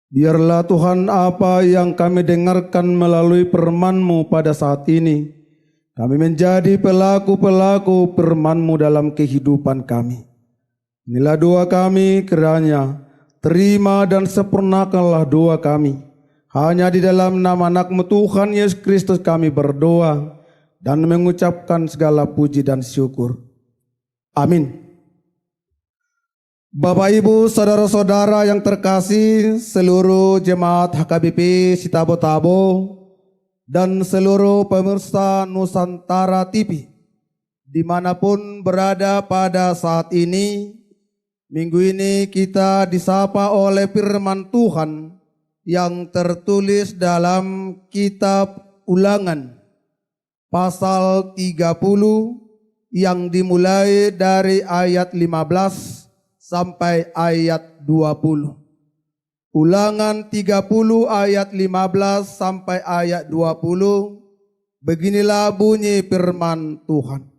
Biarlah Tuhan apa yang kami dengarkan melalui firman-Mu pada saat ini, kami menjadi pelaku-pelaku firman-Mu dalam kehidupan kami. Inilah doa kami, kiranya terima dan sempurnakanlah doa kami. Hanya di dalam nama anak-Mu Tuhan Yesus Kristus kami berdoa dan mengucapkan segala puji dan syukur. Amin. Bapak Ibu saudara-saudara yang terkasih, seluruh jemaat HKBP Sitabo-Tabo dan seluruh pemirsa Nusantara TV dimanapun berada pada saat ini, minggu ini kita disapa oleh firman Tuhan yang tertulis dalam kitab Ulangan pasal 30 yang dimulai dari ayat 15 sampai ayat 20. Ulangan 30 ayat 15 sampai ayat 20. Beginilah bunyi firman Tuhan.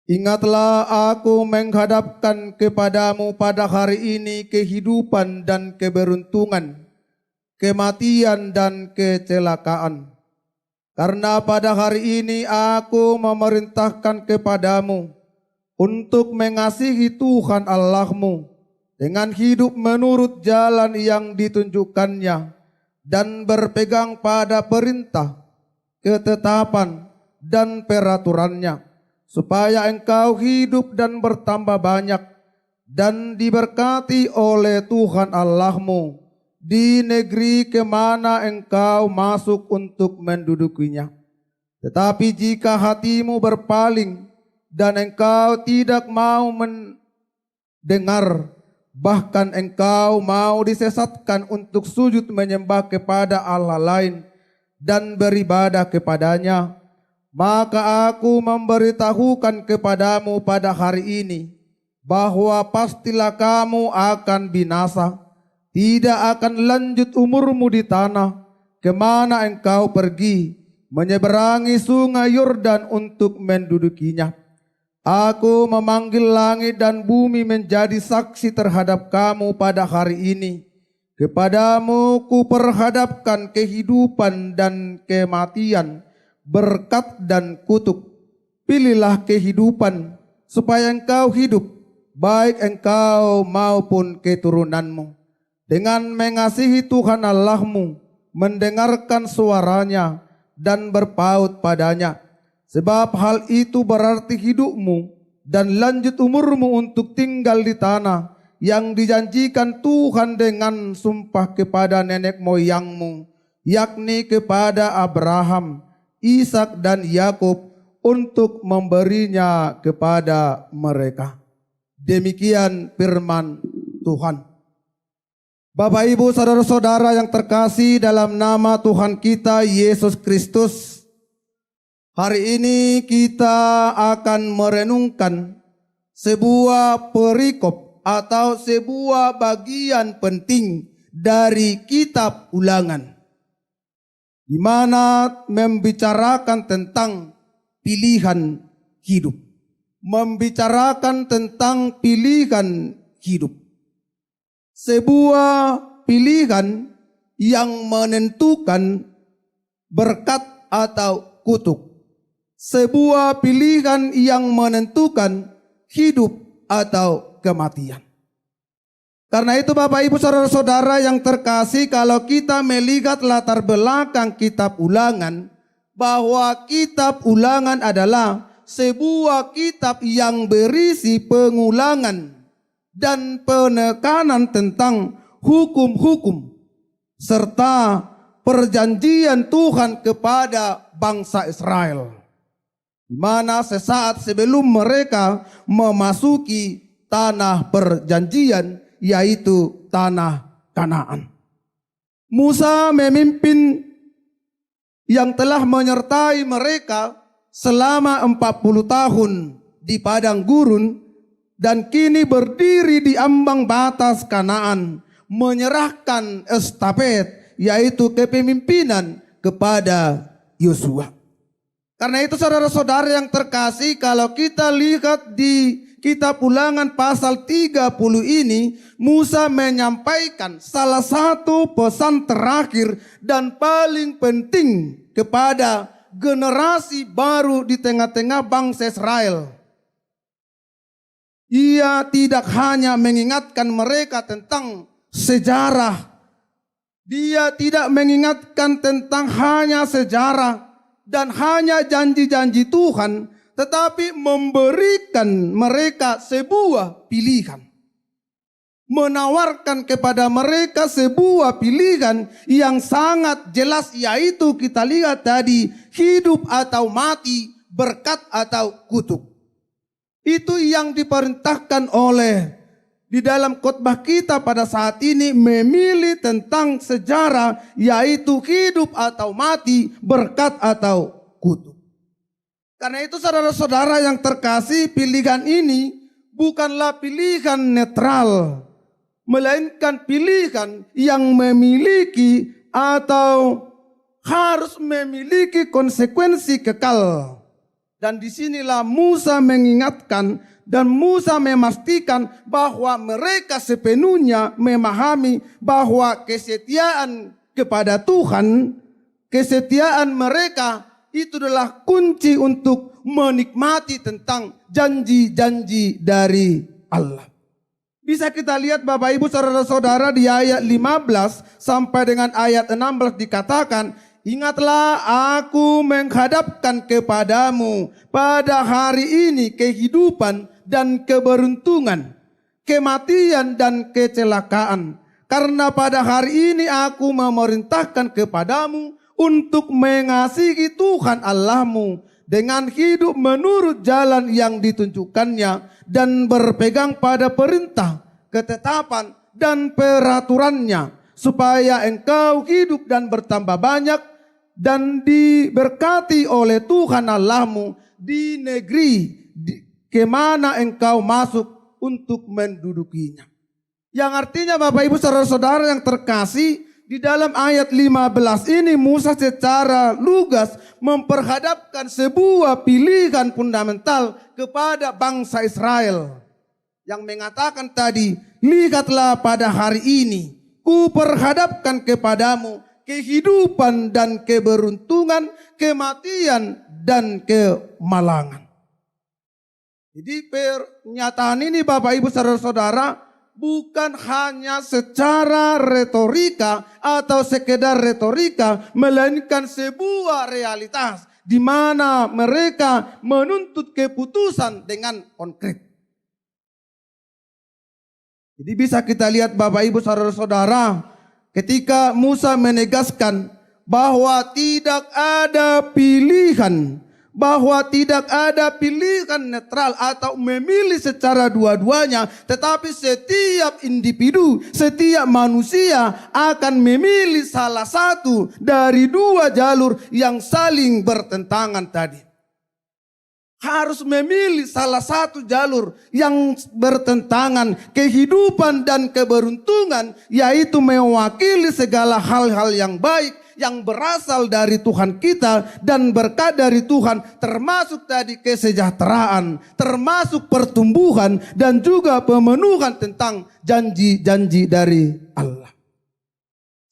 Ingatlah aku menghadapkan kepadamu pada hari ini kehidupan dan keberuntungan, kematian dan kecelakaan. Karena pada hari ini aku memerintahkan kepadamu untuk mengasihi Tuhan Allahmu dengan hidup menurut jalan yang ditunjukkannya dan berpegang pada perintah, ketetapan, dan peraturannya, supaya engkau hidup dan bertambah banyak dan diberkati oleh Tuhan Allahmu di negeri kemana engkau masuk untuk mendudukinya. Tetapi jika hatimu berpaling dan engkau tidak mau mendengar, bahkan engkau mau disesatkan untuk sujud menyembah kepada Allah lain dan beribadah kepadanya, maka aku memberitahukan kepadamu pada hari ini bahwa pastilah kamu akan binasa, tidak akan lanjut umurmu di tanah kemana engkau pergi menyeberangi sungai Yordan untuk mendudukinya. Aku memanggil langit dan bumi menjadi saksi terhadap kamu pada hari ini. Kepadamu kuperhadapkan kehidupan dan kematian, berkat dan kutuk. Pilihlah kehidupan supaya engkau hidup, baik engkau maupun keturunanmu, dengan mengasihi Tuhan Allahmu, mendengarkan suaranya dan berpaut padanya. Sebab hal itu berarti hidupmu dan lanjut umurmu untuk tinggal di tanah yang dijanjikan Tuhan dengan sumpah kepada nenek moyangmu, yakni kepada Abraham, Ishak dan Yakub, untuk memberinya kepada mereka. Demikian firman Tuhan. Bapak Ibu saudara-saudara yang terkasih dalam nama Tuhan kita Yesus Kristus, hari ini kita akan merenungkan sebuah perikop atau sebuah bagian penting dari kitab Ulangan, di mana membicarakan tentang pilihan hidup. Membicarakan tentang pilihan hidup. Sebuah pilihan yang menentukan berkat atau kutuk. Sebuah pilihan yang menentukan hidup atau kematian. Karena itu Bapak Ibu saudara-saudara yang terkasih, kalau kita melihat latar belakang kitab Ulangan, bahwa kitab Ulangan adalah sebuah kitab yang berisi pengulangan dan penekanan tentang hukum-hukum serta perjanjian Tuhan kepada bangsa Israel, di mana sesaat sebelum mereka memasuki tanah perjanjian, yaitu tanah Kanaan. Musa memimpin yang telah menyertai mereka selama 40 tahun di padang gurun, dan kini berdiri di ambang batas Kanaan, menyerahkan estafet, yaitu kepemimpinan, kepada Yosua. Karena itu saudara-saudara yang terkasih, kalau kita lihat di Kitab Ulangan pasal 30 ini, Musa menyampaikan salah satu pesan terakhir dan paling penting kepada generasi baru di tengah-tengah bangsa Israel. Ia tidak hanya mengingatkan mereka tentang sejarah. Dia tidak mengingatkan tentang hanya sejarah dan hanya janji-janji Tuhan, tetapi memberikan mereka sebuah pilihan. Menawarkan kepada mereka sebuah pilihan yang sangat jelas, yaitu kita lihat tadi, hidup atau mati, berkat atau kutuk. Itu yang diperintahkan oleh di dalam khotbah kita pada saat ini, memilih tentang sejarah, yaitu hidup atau mati, berkat atau kutuk. Karena itu saudara-saudara yang terkasih, pilihan ini bukanlah pilihan netral, melainkan pilihan yang memiliki atau harus memiliki konsekuensi kekal. Dan disinilah Musa mengingatkan dan Musa memastikan bahwa mereka sepenuhnya memahami bahwa kesetiaan kepada Tuhan, kesetiaan mereka itu adalah kunci untuk menikmati tentang janji-janji dari Allah. Bisa kita lihat Bapak Ibu saudara-saudara di ayat 15 sampai dengan ayat 16 dikatakan, ingatlah aku menghadapkan kepadamu pada hari ini kehidupan dan keberuntungan, kematian dan kecelakaan. Karena pada hari ini aku memerintahkan kepadamu untuk mengasihi Tuhan Allahmu dengan hidup menurut jalan yang ditunjukkannya dan berpegang pada perintah, ketetapan dan peraturannya, supaya engkau hidup dan bertambah banyak dan diberkati oleh Tuhan Allahmu di negeri kemana engkau masuk untuk mendudukinya. Yang artinya Bapak Ibu saudara-saudara yang terkasih, di dalam ayat 15 ini Musa secara lugas memperhadapkan sebuah pilihan fundamental kepada bangsa Israel. Yang mengatakan tadi, lihatlah pada hari ini, ku perhadapkan kepadamu kehidupan dan keberuntungan, kematian dan kemalangan. Jadi pernyataan ini Bapak Ibu saudara-saudara bukan hanya secara retorika atau sekedar retorika, melainkan sebuah realitas di mana mereka menuntut keputusan dengan konkret. Jadi bisa kita lihat Bapak Ibu saudara-saudara, ketika Musa menegaskan bahwa tidak ada pilihan, bahwa tidak ada pilihan netral atau memilih secara dua-duanya, tetapi setiap individu, setiap manusia akan memilih salah satu dari dua jalur yang saling bertentangan tadi. Harus memilih salah satu jalur yang bertentangan, kehidupan dan keberuntungan, yaitu mewakili segala hal-hal yang baik yang berasal dari Tuhan kita dan berkat dari Tuhan, termasuk tadi kesejahteraan, termasuk pertumbuhan dan juga pemenuhan tentang janji-janji dari Allah.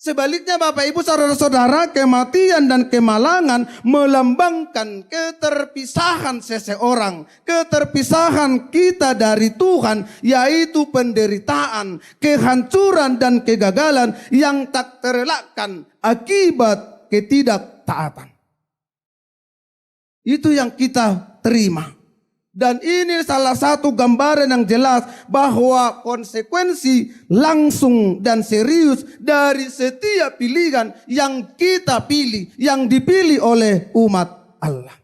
Sebaliknya Bapak Ibu saudara-saudara, kematian dan kemalangan melambangkan keterpisahan seseorang, keterpisahan kita dari Tuhan, yaitu penderitaan, kehancuran dan kegagalan yang tak terelakkan akibat ketidaktaatan. Itu yang kita terima. Dan ini salah satu gambaran yang jelas bahwa konsekuensi langsung dan serius dari setiap pilihan yang kita pilih, yang dipilih oleh umat Allah.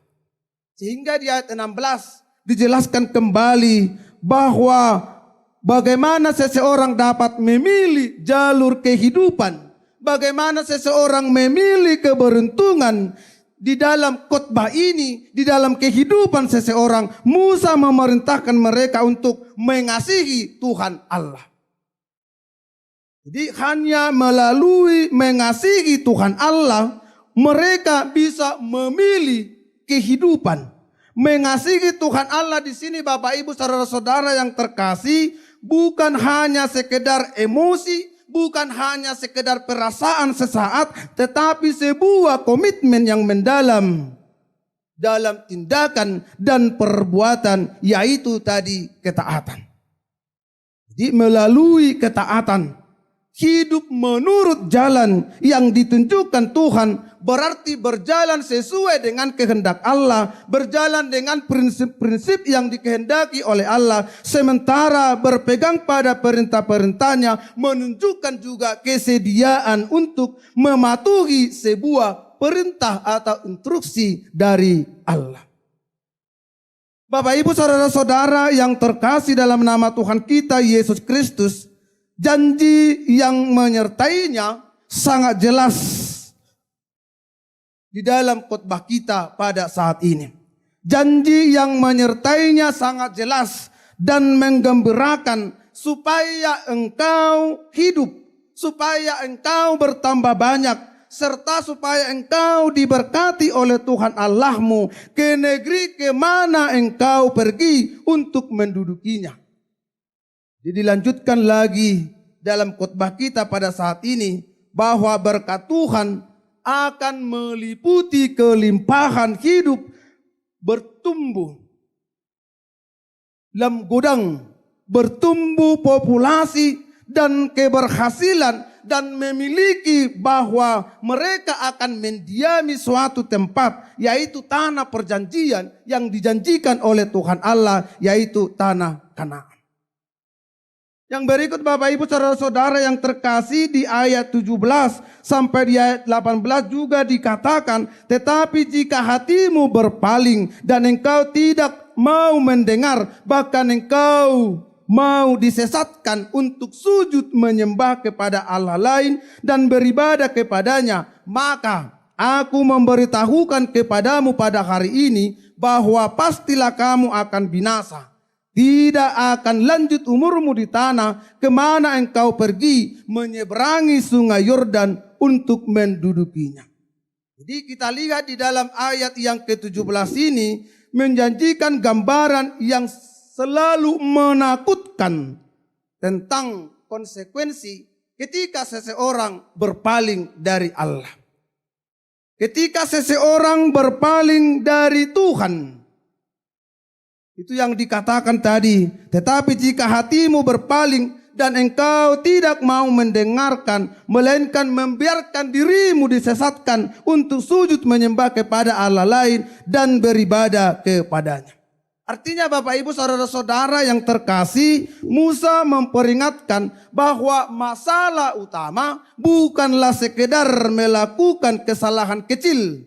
Sehingga di ayat 16 dijelaskan kembali bahwa bagaimana seseorang dapat memilih jalur kehidupan, bagaimana seseorang memilih keberuntungan. Di dalam khotbah ini, di dalam kehidupan seseorang, Musa memerintahkan mereka untuk mengasihi Tuhan Allah. Jadi hanya melalui mengasihi Tuhan Allah, mereka bisa memilih kehidupan. Mengasihi Tuhan Allah di sini Bapak Ibu saudara-saudara yang terkasih bukan hanya sekedar emosi, bukan hanya sekedar perasaan sesaat, tetapi sebuah komitmen yang mendalam dalam tindakan dan perbuatan, yaitu tadi ketaatan. Jadi melalui ketaatan, hidup menurut jalan yang ditunjukkan Tuhan, berarti berjalan sesuai dengan kehendak Allah, berjalan dengan prinsip-prinsip yang dikehendaki oleh Allah, sementara berpegang pada perintah-perintahnya, menunjukkan juga kesediaan untuk mematuhi sebuah perintah atau instruksi dari Allah. Bapak Ibu saudara-saudara yang terkasih dalam nama Tuhan kita Yesus Kristus, janji yang menyertainya sangat jelas di dalam khotbah kita pada saat ini. Janji yang menyertainya sangat jelas dan menggembirakan supaya engkau hidup, supaya engkau bertambah banyak, serta supaya engkau diberkati oleh Tuhan Allahmu ke negeri kemana engkau pergi untuk mendudukinya. Jadi dilanjutkan lagi dalam khotbah kita pada saat ini bahwa berkat Tuhan akan meliputi kelimpahan hidup, bertumbuh dalam gudang, bertumbuh populasi dan keberhasilan, dan memiliki bahwa mereka akan mendiami suatu tempat, yaitu tanah perjanjian yang dijanjikan oleh Tuhan Allah, yaitu tanah Kanaan. Yang berikut Bapak Ibu saudara-saudara yang terkasih, di ayat 17 sampai di ayat 18 juga dikatakan, tetapi jika hatimu berpaling dan engkau tidak mau mendengar, bahkan engkau mau disesatkan untuk sujud menyembah kepada Allah lain dan beribadah kepadanya, maka aku memberitahukan kepadamu pada hari ini bahwa pastilah kamu akan binasa. Tidak akan lanjut umurmu di tanah kemana engkau pergi menyeberangi sungai Yordan untuk mendudukinya. Jadi kita lihat di dalam ayat yang ke-17 ini menjanjikan gambaran yang selalu menakutkan tentang konsekuensi ketika seseorang berpaling dari Allah. Ketika seseorang berpaling dari Tuhan. Itu yang dikatakan tadi. Tetapi jika hatimu berpaling dan engkau tidak mau mendengarkan, melainkan membiarkan dirimu disesatkan untuk sujud menyembah kepada Allah lain dan beribadah kepadanya. Artinya Bapak Ibu saudara-saudara yang terkasih, Musa memperingatkan bahwa masalah utama bukanlah sekedar melakukan kesalahan kecil.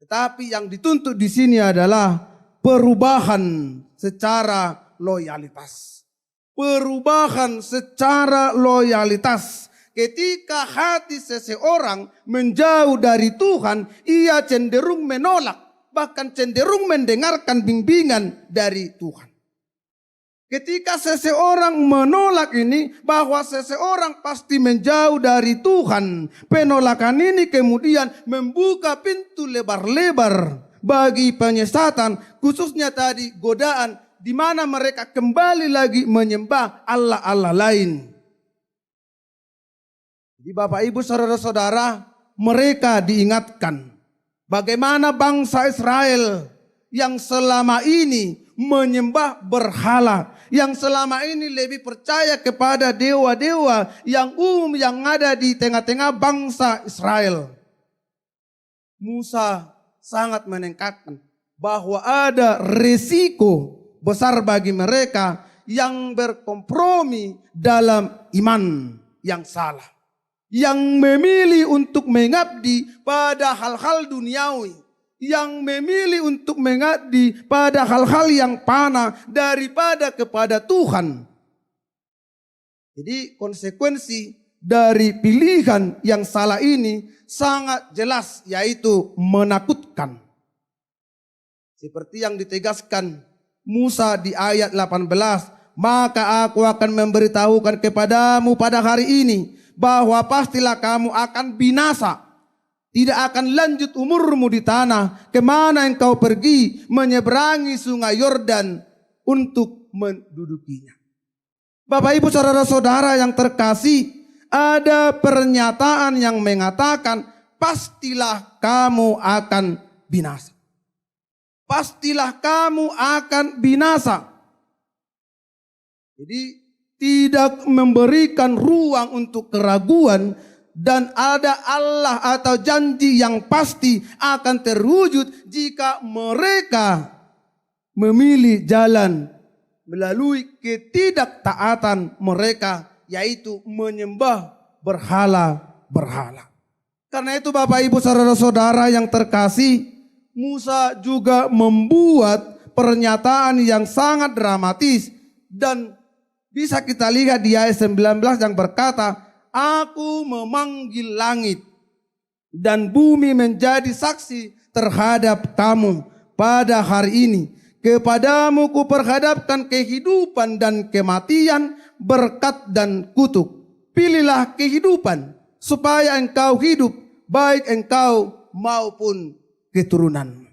Tetapi yang dituntut di sini adalah perubahan secara loyalitas. Perubahan secara loyalitas. Ketika hati seseorang menjauh dari Tuhan, ia cenderung menolak, bahkan cenderung mendengarkan bimbingan dari Tuhan. Ketika seseorang menolak ini, bahwa seseorang pasti menjauh dari Tuhan, penolakan ini kemudian membuka pintu lebar-lebar bagi penyesatan, khususnya tadi godaan, di mana mereka kembali lagi menyembah Allah-Allah lain. Jadi Bapak Ibu saudara-saudara, mereka diingatkan bagaimana bangsa Israel yang selama ini menyembah berhala, yang selama ini lebih percaya kepada dewa-dewa yang umum yang ada di tengah-tengah bangsa Israel. Musa sangat menekankan bahwa ada risiko besar bagi mereka yang berkompromi dalam iman yang salah, yang memilih untuk mengabdi pada hal-hal duniawi, yang memilih untuk mengabdi pada hal-hal yang fana daripada kepada Tuhan. Jadi konsekuensi dari pilihan yang salah ini sangat jelas, yaitu menakutkan. Seperti yang ditegaskan Musa di ayat 18, maka aku akan memberitahukan kepadamu pada hari ini bahwa pastilah kamu akan binasa. Tidak akan lanjut umurmu di tanah kemana engkau pergi menyeberangi sungai Yordan untuk mendudukinya. Bapak ibu saudara-saudara yang terkasih, ada pernyataan yang mengatakan pastilah kamu akan binasa. Pastilah kamu akan binasa. Jadi tidak memberikan ruang untuk keraguan. Dan ada Allah atau janji yang pasti akan terwujud jika mereka memilih jalan melalui ketidaktaatan mereka, yaitu menyembah berhala-berhala. Karena itu Bapak Ibu saudara-saudara yang terkasih, Musa juga membuat pernyataan yang sangat dramatis dan bisa kita lihat di ayat 19 yang berkata, Aku memanggil langit dan bumi menjadi saksi terhadap kamu pada hari ini. Kepadamu kuperhadapkan kehidupan dan kematian, berkat dan kutuk. Pilihlah kehidupan supaya engkau hidup, baik engkau maupun keturunanmu.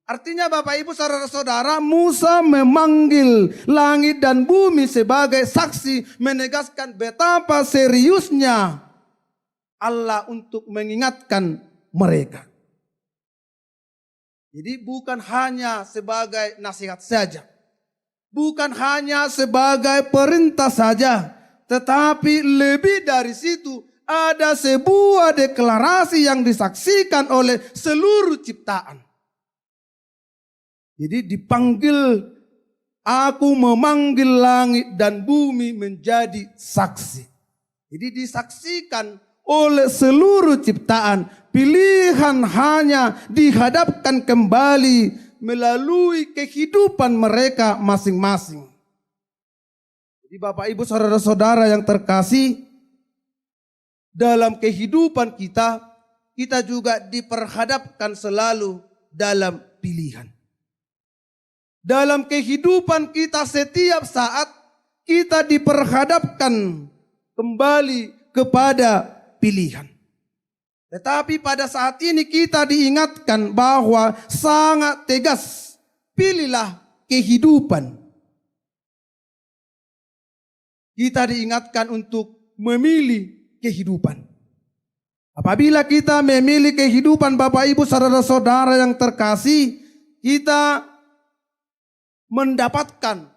Artinya Bapak Ibu saudara-saudara, Musa memanggil langit dan bumi sebagai saksi menegaskan betapa seriusnya Allah untuk mengingatkan mereka. Jadi bukan hanya sebagai nasihat saja, bukan hanya sebagai perintah saja, tetapi lebih dari situ ada sebuah deklarasi yang disaksikan oleh seluruh ciptaan. Jadi dipanggil, aku memanggil langit dan bumi menjadi saksi. Jadi disaksikan oleh seluruh ciptaan. Pilihan hanya dihadapkan kembali melalui kehidupan mereka masing-masing. Jadi Bapak Ibu saudara-saudara yang terkasih, dalam kehidupan kita juga diperhadapkan selalu dalam pilihan. Dalam kehidupan kita setiap saat kita diperhadapkan kembali kepada pilihan. Tetapi pada saat ini kita diingatkan bahwa sangat tegas, pilihlah kehidupan. Kita diingatkan untuk memilih kehidupan. Apabila kita memilih kehidupan Bapak Ibu saudara-saudara yang terkasih, kita mendapatkan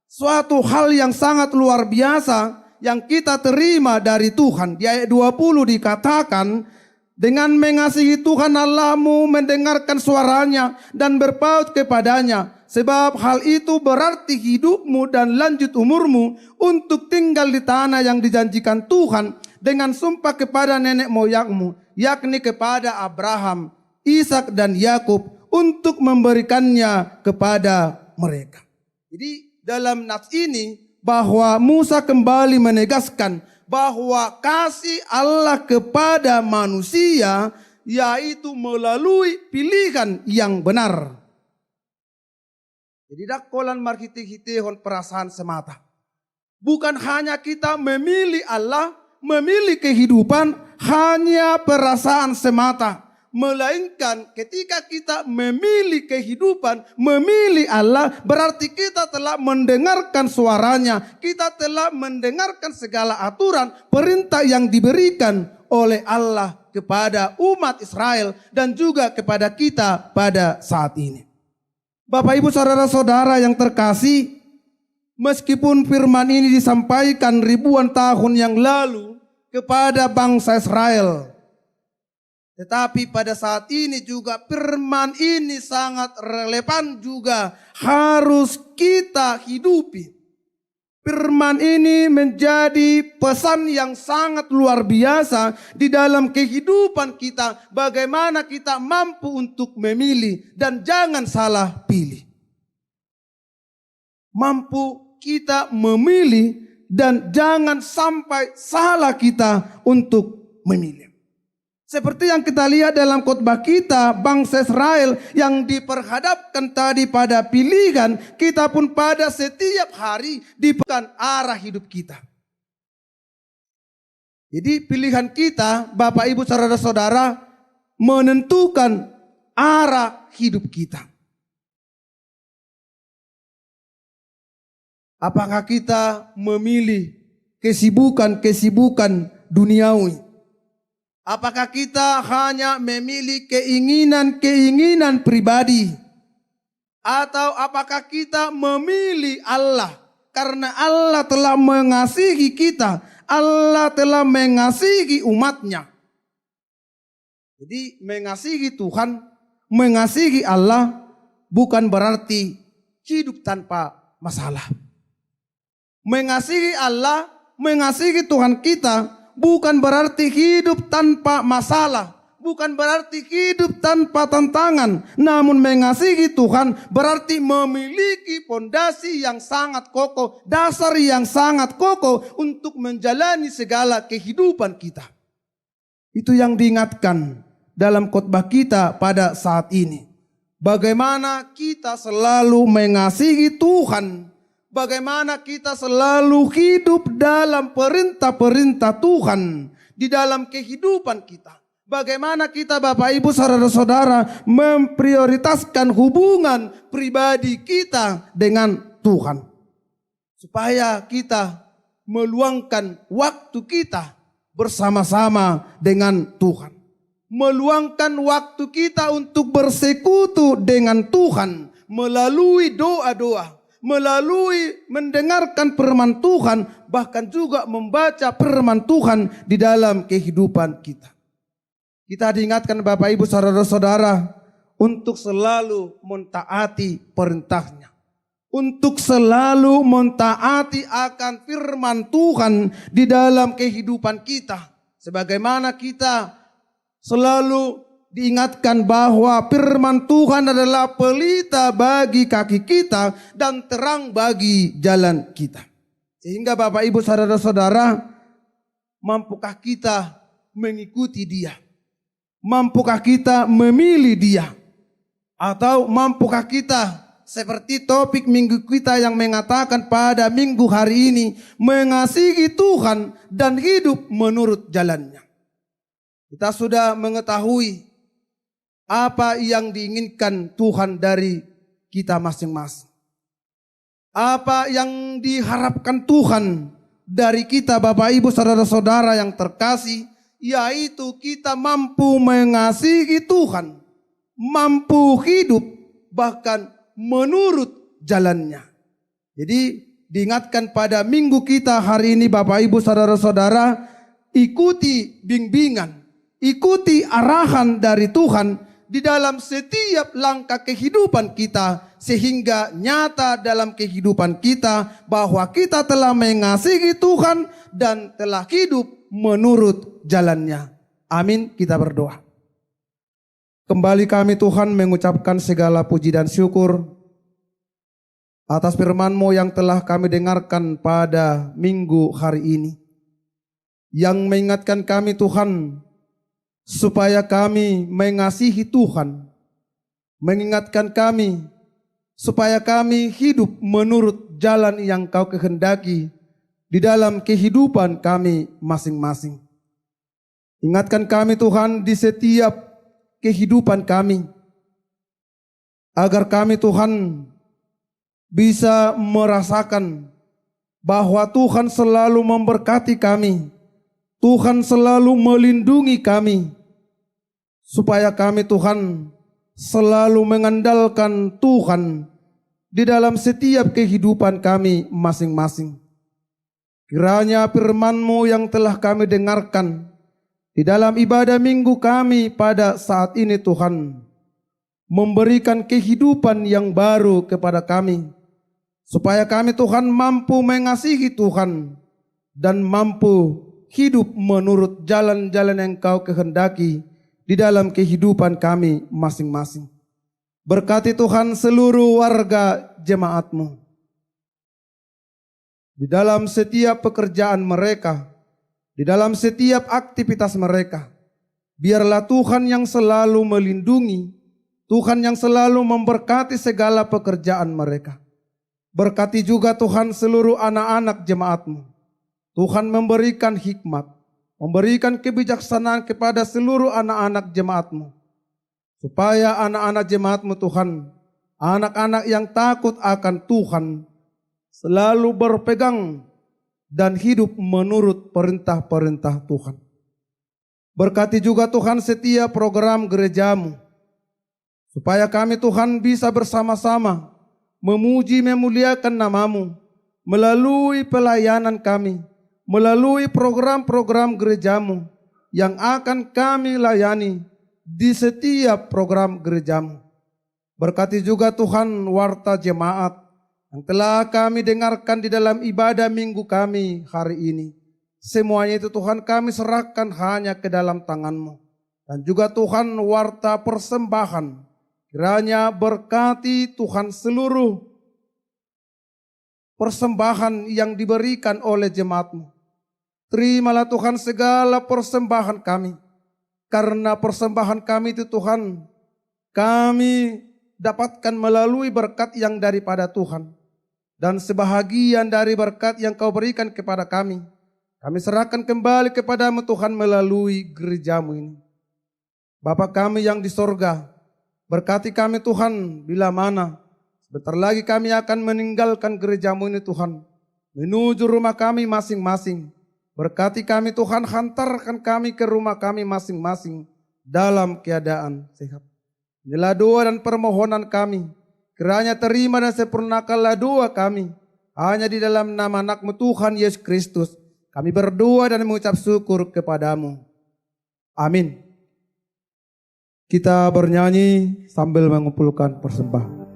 suatu hal yang sangat luar biasa yang kita terima dari Tuhan. Di ayat 20 dikatakan, dengan mengasihi Tuhan Allahmu, mendengarkan suaranya dan berpaut kepadanya. Sebab hal itu berarti hidupmu dan lanjut umurmu untuk tinggal di tanah yang dijanjikan Tuhan dengan sumpah kepada nenek moyangmu, yakni kepada Abraham, Ishak dan Yakub, untuk memberikannya kepada mereka. Jadi dalam nas ini bahwa Musa kembali menegaskan bahwa kasih Allah kepada manusia yaitu melalui pilihan yang benar. Jadi dakolan marhiti-hitihon perasaan semata. Bukan hanya kita memilih Allah, memilih kehidupan hanya perasaan semata. Melainkan ketika kita memilih kehidupan, memilih Allah, berarti kita telah mendengarkan suaranya. Kita telah mendengarkan segala aturan, perintah yang diberikan oleh Allah kepada umat Israel dan juga kepada kita pada saat ini. Bapak Ibu saudara-saudara yang terkasih, meskipun firman ini disampaikan ribuan tahun yang lalu kepada bangsa Israel, tetapi pada saat ini juga firman ini sangat relevan juga harus kita hidupi. Firman ini menjadi pesan yang sangat luar biasa di dalam kehidupan kita. Bagaimana kita mampu untuk memilih dan jangan salah pilih. Mampu kita memilih dan jangan sampai salah kita untuk memilih. Seperti yang kita lihat dalam khotbah kita, bangsa Israel yang diperhadapkan tadi pada pilihan, kita pun pada setiap hari diberikan arah hidup kita. Jadi pilihan kita, Bapak Ibu saudara-saudara, menentukan arah hidup kita. Apakah kita memilih kesibukan-kesibukan duniawi? Apakah kita hanya memilih keinginan-keinginan pribadi? Atau apakah kita memilih Allah? Karena Allah telah mengasihi kita. Allah telah mengasihi umatnya. Jadi mengasihi Tuhan, mengasihi Allah bukan berarti hidup tanpa masalah. Mengasihi Allah, mengasihi Tuhan kita bukan berarti hidup tanpa masalah. Bukan berarti hidup tanpa tantangan. Namun mengasihi Tuhan berarti memiliki fondasi yang sangat kokoh. Dasar yang sangat kokoh untuk menjalani segala kehidupan kita. Itu yang diingatkan dalam khotbah kita pada saat ini. Bagaimana kita selalu mengasihi Tuhan. Bagaimana kita selalu hidup dalam perintah-perintah Tuhan di dalam kehidupan kita. Bagaimana kita Bapak Ibu saudara-saudara memprioritaskan hubungan pribadi kita dengan Tuhan. Supaya kita meluangkan waktu kita bersama-sama dengan Tuhan. Meluangkan waktu kita untuk bersekutu dengan Tuhan melalui doa-doa. Melalui mendengarkan firman Tuhan, bahkan juga membaca firman Tuhan di dalam kehidupan kita. Kita diingatkan Bapak Ibu saudara-saudara untuk selalu mentaati perintahnya. Untuk selalu mentaati akan firman Tuhan di dalam kehidupan kita. Sebagaimana kita selalu diingatkan bahwa firman Tuhan adalah pelita bagi kaki kita dan terang bagi jalan kita. Sehingga Bapak Ibu saudara-saudara, mampukah kita mengikuti Dia? Mampukah kita memilih Dia? Atau mampukah kita seperti topik minggu kita yang mengatakan pada minggu hari ini, mengasihi Tuhan dan hidup menurut jalannya? Kita sudah mengetahui apa yang diinginkan Tuhan dari kita masing-masing. Apa yang diharapkan Tuhan dari kita Bapak Ibu saudara-saudara yang terkasih, yaitu kita mampu mengasihi Tuhan, mampu hidup bahkan menurut jalannya. Jadi diingatkan pada minggu kita hari ini Bapak Ibu saudara-saudara, ikuti bimbingan, ikuti arahan dari Tuhan di dalam setiap langkah kehidupan kita, sehingga nyata dalam kehidupan kita bahwa kita telah mengasihi Tuhan dan telah hidup menurut jalannya. Amin, kita berdoa. Kembali kami Tuhan mengucapkan segala puji dan syukur atas firman-Mu yang telah kami dengarkan pada minggu hari ini. Yang mengingatkan kami Tuhan, supaya kami mengasihi Tuhan, mengingatkan kami supaya kami hidup menurut jalan yang Kau kehendaki di dalam kehidupan kami masing-masing. Ingatkan kami Tuhan di setiap kehidupan kami, agar kami Tuhan bisa merasakan bahwa Tuhan selalu memberkati kami, Tuhan selalu melindungi kami, supaya kami Tuhan selalu mengandalkan Tuhan di dalam setiap kehidupan kami masing-masing. Kiranya firman-Mu yang telah kami dengarkan di dalam ibadah minggu kami pada saat ini Tuhan, memberikan kehidupan yang baru kepada kami, supaya kami Tuhan mampu mengasihi Tuhan dan mampu hidup menurut jalan-jalan yang Kau kehendaki di dalam kehidupan kami masing-masing. Berkati Tuhan seluruh warga jemaat-Mu di dalam setiap pekerjaan mereka, di dalam setiap aktivitas mereka. Biarlah Tuhan yang selalu melindungi, Tuhan yang selalu memberkati segala pekerjaan mereka. Berkati juga Tuhan seluruh anak-anak jemaat-Mu. Tuhan memberikan hikmat, memberikan kebijaksanaan kepada seluruh anak-anak jemaat-Mu. Supaya anak-anak jemaat-Mu Tuhan, anak-anak yang takut akan Tuhan, selalu berpegang dan hidup menurut perintah-perintah Tuhan. Berkati juga Tuhan setiap program gereja-Mu, supaya kami Tuhan bisa bersama-sama memuji memuliakan nama-Mu melalui pelayanan kami, melalui program-program gereja-Mu yang akan kami layani di setiap program gereja-Mu. Berkati juga Tuhan warta jemaat yang telah kami dengarkan di dalam ibadah minggu kami hari ini. Semuanya itu Tuhan kami serahkan hanya ke dalam tangan-Mu. Dan juga Tuhan warta persembahan, kiranya berkati Tuhan seluruh persembahan yang diberikan oleh jemaat-Mu. Terimalah Tuhan segala persembahan kami. Karena persembahan kami itu Tuhan, kami dapatkan melalui berkat yang daripada Tuhan. Dan sebahagian dari berkat yang Kau berikan kepada kami serahkan kembali kepada-Mu Tuhan melalui gereja-Mu ini. Bapa kami yang di sorga, berkati kami Tuhan bila mana sebentar lagi kami akan meninggalkan gereja-Mu ini Tuhan, menuju rumah kami masing-masing. Berkati kami Tuhan, hantarkan kami ke rumah kami masing-masing dalam keadaan sehat. Inilah doa dan permohonan kami. Kiranya terima dan sempurnakanlah doa kami. Hanya di dalam nama anak-Mu Tuhan Yesus Kristus kami berdoa dan mengucap syukur kepada-Mu. Amin. Kita bernyanyi sambil mengumpulkan persembahan.